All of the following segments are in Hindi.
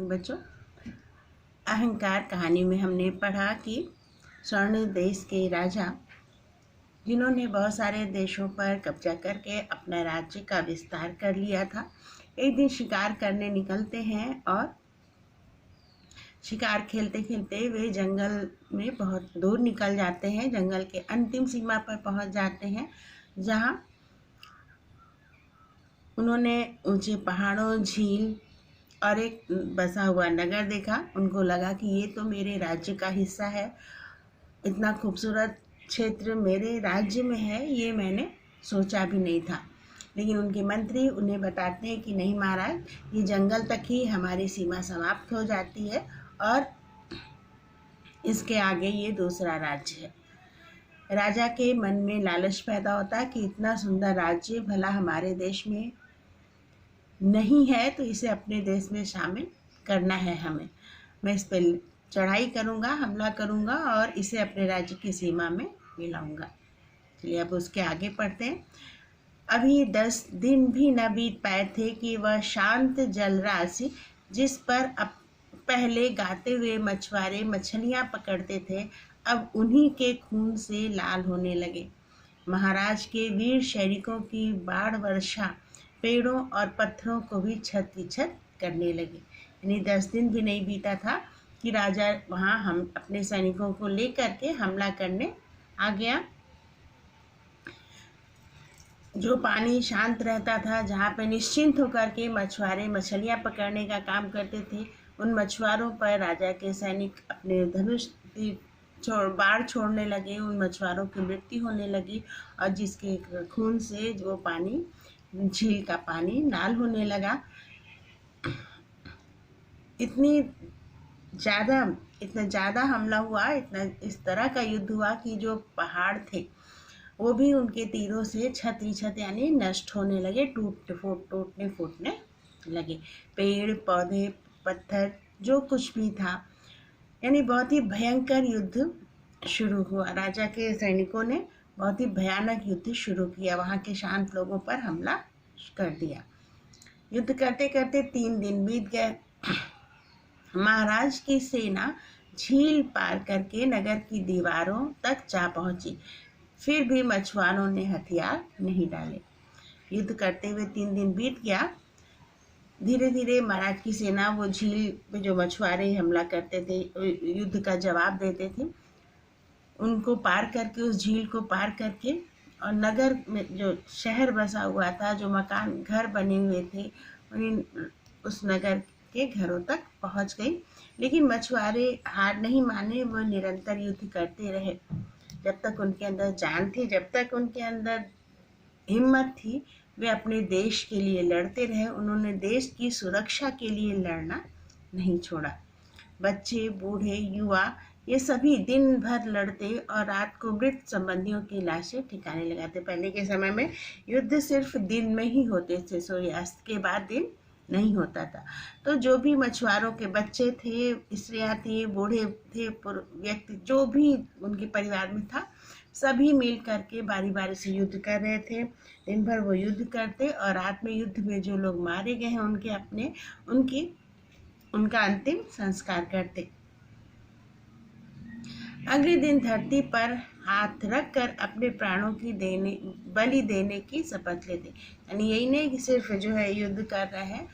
बच्चों, अहंकार कहानी में हमने पढ़ा कि स्वर्ण देश के राजा, जिन्होंने बहुत सारे देशों पर कब्जा करके अपना राज्य का विस्तार कर लिया था, एक दिन शिकार करने निकलते हैं और शिकार खेलते खेलते वे जंगल में बहुत दूर निकल जाते हैं। जंगल के अंतिम सीमा पर पहुंच जाते हैं, जहां उन्होंने ऊंचे पहाड़ों, झील और एक बसा हुआ नगर देखा। उनको लगा कि ये तो मेरे राज्य का हिस्सा है, इतना खूबसूरत क्षेत्र मेरे राज्य में है, ये मैंने सोचा भी नहीं था। लेकिन उनके मंत्री उन्हें बताते हैं कि नहीं महाराज, ये जंगल तक ही हमारी सीमा समाप्त हो जाती है और इसके आगे ये दूसरा राज्य है। राजा के मन में लालच पैदा होता है कि इतना सुंदर राज्य भला हमारे देश में नहीं है, तो इसे अपने देश में शामिल करना है हमें। मैं इस पर चढ़ाई करूँगा, हमला करूँगा और इसे अपने राज्य की सीमा में मिलाऊंगा। चलिए अब उसके आगे पढ़ते हैं। अभी 10 दिन भी न बीत पाए थे कि वह शांत जलराशि, जिस पर अब पहले गाते हुए मछुआरे मछलियाँ पकड़ते थे, अब उन्हीं के खून से लाल होने लगे। महाराज के वीर सैनिकों की बाढ़ वर्षा पेड़ों और पत्थरों को भी छत विछत करने लगे। यानी 10 दिन भी नहीं बीता था कि राजा वहाँ हम अपने सैनिकों को लेकर के हमला करने आ गया। जो पानी शांत रहता था, जहाँ पे निश्चिंत होकर के मछुआरे मछलियाँ पकड़ने का काम करते थे, उन मछुआरों पर राजा के सैनिक अपने धनुष बाढ़ छोड़ने लगे। उन मछुआरों की मृत्यु होने लगी और जिसके खून से जो पानी, झील का पानी लाल होने लगा। इतना ज़्यादा हमला हुआ, इतना इस तरह का युद्ध हुआ कि जो पहाड़ थे वो भी उनके तीरों से छत विछत यानी नष्ट होने लगे, टूटने फूटने लगे। पेड़ पौधे पत्थर जो कुछ भी था, यानी बहुत ही भयंकर युद्ध शुरू हुआ। राजा के सैनिकों ने बहुत ही भयानक युद्ध शुरू किया, वहाँ के शांत लोगों पर हमला कर दिया। युद्ध करते करते 3 दिन बीत गए। महाराज की सेना झील पार करके नगर की दीवारों तक जा पहुंची, फिर भी मछुआरों ने हथियार नहीं डाले। युद्ध करते हुए 3 दिन बीत गया। धीरे धीरे महाराज की सेना वो झील पे जो मछुआरे हमला करते थे, युद्ध का जवाब देते थे, उनको पार करके, उस झील को पार करके और नगर में जो शहर बसा हुआ था, जो मकान घर बने हुए थे, उस नगर के घरों तक पहुंच गई। लेकिन मछुआरे हार नहीं माने, वो निरंतर युद्ध करते रहे। जब तक उनके अंदर जान थी, जब तक उनके अंदर हिम्मत थी, वे अपने देश के लिए लड़ते रहे। उन्होंने देश की सुरक्षा के लिए लड़ना नहीं छोड़ा। बच्चे, बूढ़े, युवा, ये सभी दिन भर लड़ते और रात को मृत संबंधियों की लाशें ठिकाने लगाते। पहले के समय में युद्ध सिर्फ दिन में ही होते थे, सूर्यास्त के बाद दिन नहीं होता था। तो जो भी मछुआरों के बच्चे थे, स्त्रियाँ थी, बूढ़े थे, व्यक्ति जो भी उनके परिवार में था, सभी मिल करके बारी बारी से युद्ध कर रहे थे। दिन भर वो युद्ध करते और रात में युद्ध में जो लोग मारे गए हैं उनका अंतिम संस्कार करते। अगले दिन धरती पर हाथ रख कर अपने प्राणों की बलि देने की शपथ लेते। यानी यही नहीं कि सिर्फ जो है युद्ध कर रहे हैं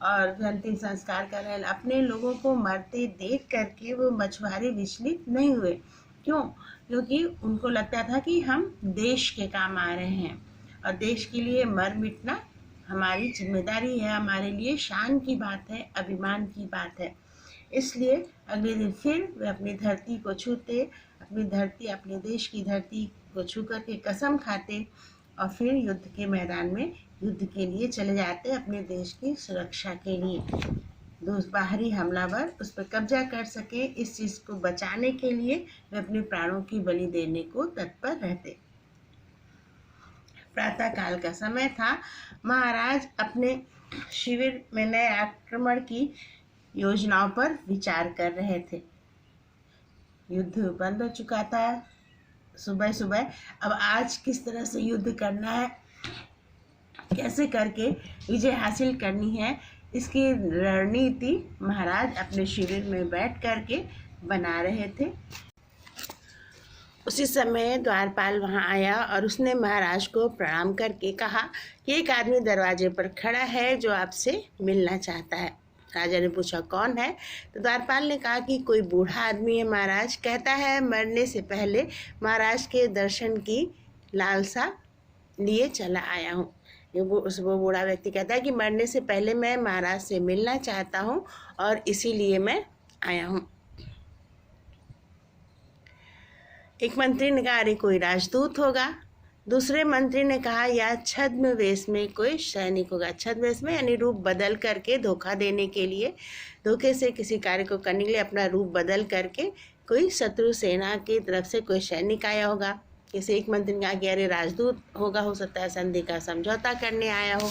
और अंतिम संस्कार कर रहे हैं, अपने लोगों को मरते देख करके वो मछुआरे विचलित नहीं हुए। क्यों? क्योंकि उनको लगता था कि हम देश के काम आ रहे हैं और देश के लिए मर मिटना हमारी जिम्मेदारी है, हमारे लिए शान की बात है, अभिमान की बात है। इसलिए अगले दिन फिर वे अपनी धरती को छूते, अपने देश की धरती को छू करके कसम खाते और फिर युद्ध के मैदान में युद्ध के लिए चले जाते, अपने देश की सुरक्षा के लिए। बाहरी हमलावर उस पर कब्जा कर सके, इस चीज़ को बचाने के लिए वे अपने प्राणों की बलि देने को तत्पर रहते। प्रातः काल का समय था। महाराज अपने शिविर में नए आक्रमण की योजनाओं पर विचार कर रहे थे। युद्ध बंद हो चुका था सुबह सुबह। अब आज किस तरह से युद्ध करना है, कैसे करके विजय हासिल करनी है, इसकी रणनीति महाराज अपने शिविर में बैठ करके बना रहे थे। उसी समय द्वारपाल वहां आया और उसने महाराज को प्रणाम करके कहा कि एक आदमी दरवाजे पर खड़ा है जो आपसे मिलना चाहता है। राजा ने पूछा कौन है? तो द्वारपाल ने कहा कि कोई बूढ़ा आदमी है महाराज, कहता है मरने से पहले महाराज के दर्शन की लालसा लिए चला आया हूँ। वो बूढ़ा व्यक्ति कहता है कि मरने से पहले मैं महाराज से मिलना चाहता हूँ और इसीलिए मैं आया हूँ। एक मंत्री ने कहा अरे कोई राजदूत होगा। दूसरे मंत्री ने कहा या छद्म वेश में कोई सैनिक होगा। छद्म वेश में यानी रूप बदल करके धोखा देने के लिए, धोखे से किसी कार्य को करने के लिए अपना रूप बदल करके कोई शत्रु सेना की तरफ से कोई सैनिक आया होगा। किसी एक मंत्री ने कहा कि अरे राजदूत होगा, हो सकता है संधि का समझौता करने आया हो।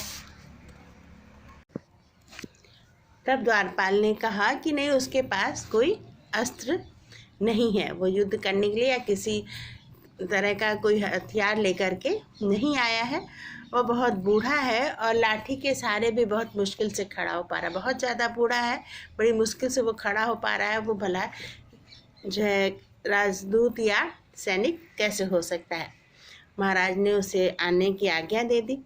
तब द्वारपाल ने कहा कि नहीं, उसके पास कोई अस्त्र नहीं है, वो युद्ध करने के लिए या किसी तरह का कोई हथियार लेकर के नहीं आया है। वो बहुत बूढ़ा है और लाठी के सहारे भी बहुत मुश्किल से खड़ा हो पा रहा है, बहुत ज़्यादा बूढ़ा है, बड़ी मुश्किल से वो खड़ा हो पा रहा है। वो भला जो है राजदूत या सैनिक कैसे हो सकता है? महाराज ने उसे आने की आज्ञा दे दी,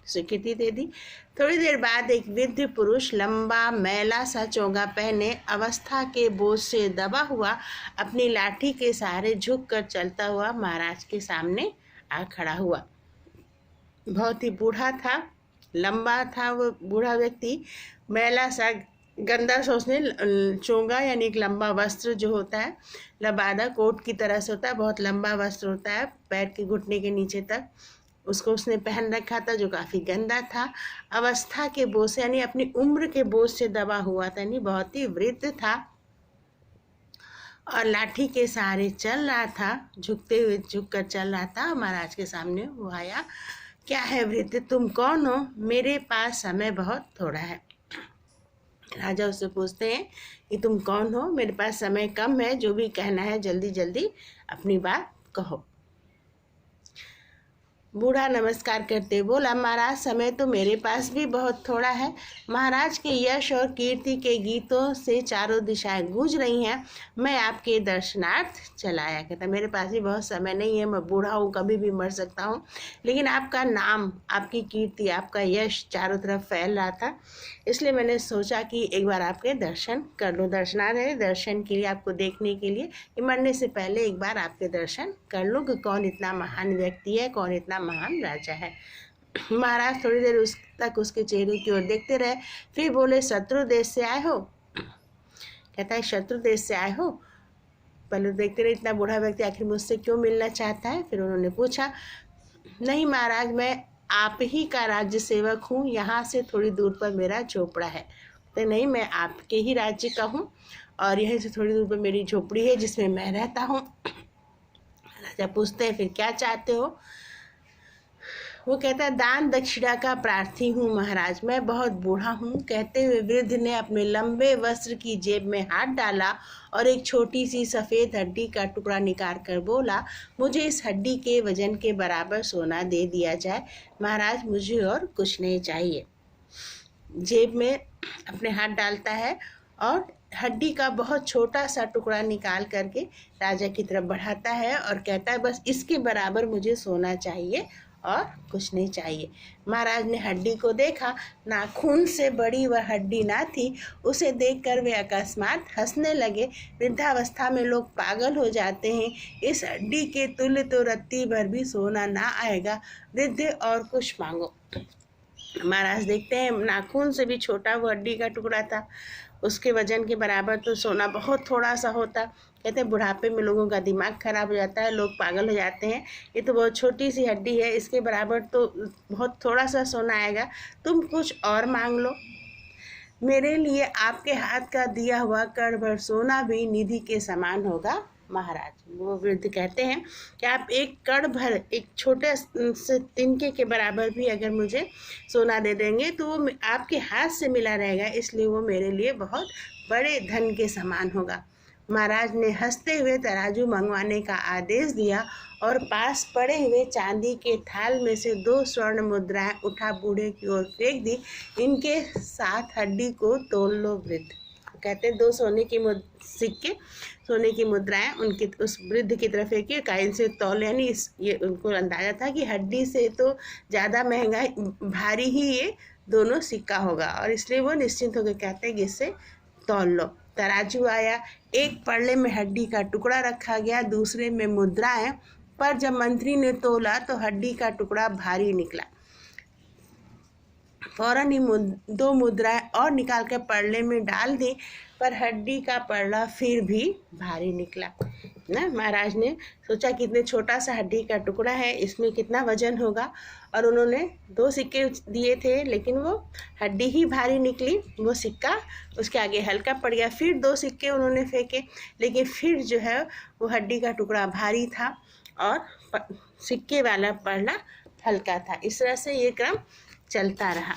स्वीकृति दे दी। थोड़ी देर बाद एक वृद्ध पुरुष लंबा मैला सा चोगा पहने अवस्था के बोझ से दबा हुआ अपनी लाठी के सहारे झुककर चलता हुआ महाराज के सामने आ खड़ा हुआ। बहुत ही बूढ़ा था, लंबा था वो बूढ़ा व्यक्ति, मैला सा गंदा सा, उसने चोगा यानी एक लंबा वस्त्र जो होता है, लबादा कोट की तरह से होता है, बहुत लंबा वस्त्र होता है पैर के घुटने के नीचे तक, उसको उसने पहन रखा था जो काफ़ी गंदा था। अवस्था के बोझ से यानी अपनी उम्र के बोझ से दबा हुआ था, यानी बहुत ही वृद्ध था और लाठी के सहारे चल रहा था, झुकते हुए झुककर चल रहा था। महाराज के सामने वो आया। क्या है वृद्ध, तुम कौन हो? मेरे पास समय बहुत थोड़ा है। राजा उससे पूछते हैं कि तुम कौन हो? मेरे पास समय कम है, जो भी कहना है जल्दी जल्दी अपनी बात कहो। बूढ़ा नमस्कार करते बोला महाराज समय तो मेरे पास भी बहुत थोड़ा है। महाराज के यश और कीर्ति के गीतों से चारों दिशाएं गूंज रही हैं, मैं आपके दर्शनार्थ चला आया। कहता मेरे पास भी बहुत समय नहीं है, मैं बूढ़ा हूँ, कभी भी मर सकता हूँ, लेकिन आपका नाम, आपकी कीर्ति, आपका यश चारों तरफ फैल रहा था, इसलिए मैंने सोचा कि एक बार आपके दर्शन कर लूँ। दर्शनार्थ है दर्शन के लिए, आपको देखने के लिए, कि मरने से पहले एक बार आपके दर्शन कर लूँ कि कौन इतना महान व्यक्ति है, कौन इतना महान राजा है। महाराज थोड़ी देर तक उसके चेहरे की ओर देखते रहे, फिर बोले शत्रु देश से आए हो? कहता है शत्रु देश से आए हो? पहले देखते रहे इतना बूढ़ा व्यक्ति आखिर मुझसे क्यों मिलना चाहता है। फिर उन्होंने पूछा नहीं महाराज, मैं आप ही का राज्य सेवक हूँ, यहाँ से थोड़ी दूर पर मेरा झोपड़ा है। तो नहीं, मैं आपके ही राज्य का हूँ और यहीं से थोड़ी दूर पर मेरी झोपड़ी है जिसमें मैं रहता हूँ। राजा पूछते हैं फिर क्या चाहते हो? वो कहता है दान दक्षिणा का प्रार्थी हूँ महाराज, मैं बहुत बूढ़ा हूँ। कहते हुए वृद्ध ने अपने लंबे वस्त्र की जेब में हाथ डाला और एक छोटी सी सफ़ेद हड्डी का टुकड़ा निकाल कर बोला मुझे इस हड्डी के वजन के बराबर सोना दे दिया जाए महाराज, मुझे और कुछ नहीं चाहिए। जेब में अपने हाथ डालता है और हड्डी का बहुत छोटा सा टुकड़ा निकाल करके राजा की तरफ बढ़ाता है और कहता है बस इसके बराबर मुझे सोना चाहिए और कुछ नहीं चाहिए। महाराज ने हड्डी को देखा, नाखून से बड़ी वह हड्डी ना थी। उसे देखकर वे अकस्मात हंसने लगे। वृद्धावस्था में लोग पागल हो जाते हैं, इस हड्डी के तुल्य तो रत्ती भर भी सोना ना आएगा। वृद्ध और कुछ मांगो। महाराज देखते हैं नाखून से भी छोटा वो हड्डी का टुकड़ा था, उसके वजन के बराबर तो सोना बहुत थोड़ा सा होता। कहते हैं बुढ़ापे में लोगों का दिमाग खराब हो जाता है, लोग पागल हो जाते हैं, ये तो बहुत छोटी सी हड्डी है, इसके बराबर तो बहुत थोड़ा सा सोना आएगा, तुम कुछ और मांग लो। मेरे लिए आपके हाथ का दिया हुआ कण भर सोना भी निधि के समान होगा महाराज। वो वृद्ध कहते हैं कि आप एक कण भर, एक छोटे से तिनके के बराबर भी अगर मुझे सोना दे देंगे तो वो आपके हाथ से मिला रहेगा, इसलिए वो मेरे लिए बहुत बड़े धन के समान होगा। महाराज ने हंसते हुए तराजू मंगवाने का आदेश दिया और पास पड़े हुए चांदी के थाल में से 2 स्वर्ण मुद्राएं उठा बूढ़े की ओर फेंक दी। इनके साथ हड्डी को तोल लो वृद्ध। कहते 2 सिक्के सोने की मुद्राएं उनके उस वृद्ध की तरफ फेंकी, का इनसे तौल, यानी ये उनको अंदाजा था कि हड्डी से तो ज़्यादा महंगा भारी ही ये दोनों सिक्का होगा, और इसलिए वो निश्चिंत होकर कहते हैं कि इससे तौल लो। तराजू आया, एक पल्ले में हड्डी का टुकड़ा रखा गया, दूसरे में मुद्राएं, पर जब मंत्री ने तोला तो हड्डी का टुकड़ा भारी निकला। फौरन ही 2 मुद्राएं और निकाल कर पल्ले में डाल दी, पर हड्डी का पल्ला फिर भी भारी निकला ना। महाराज ने सोचा कि इतने छोटा सा हड्डी का टुकड़ा है, इसमें कितना वजन होगा, और उन्होंने 2 सिक्के दिए थे, लेकिन वो हड्डी ही भारी निकली, वो सिक्का उसके आगे हल्का पड़ गया। फिर 2 सिक्के उन्होंने फेंके, लेकिन फिर जो है वो हड्डी का टुकड़ा भारी था और सिक्के वाला पल्ला हल्का था। इस तरह से ये क्रम चलता रहा।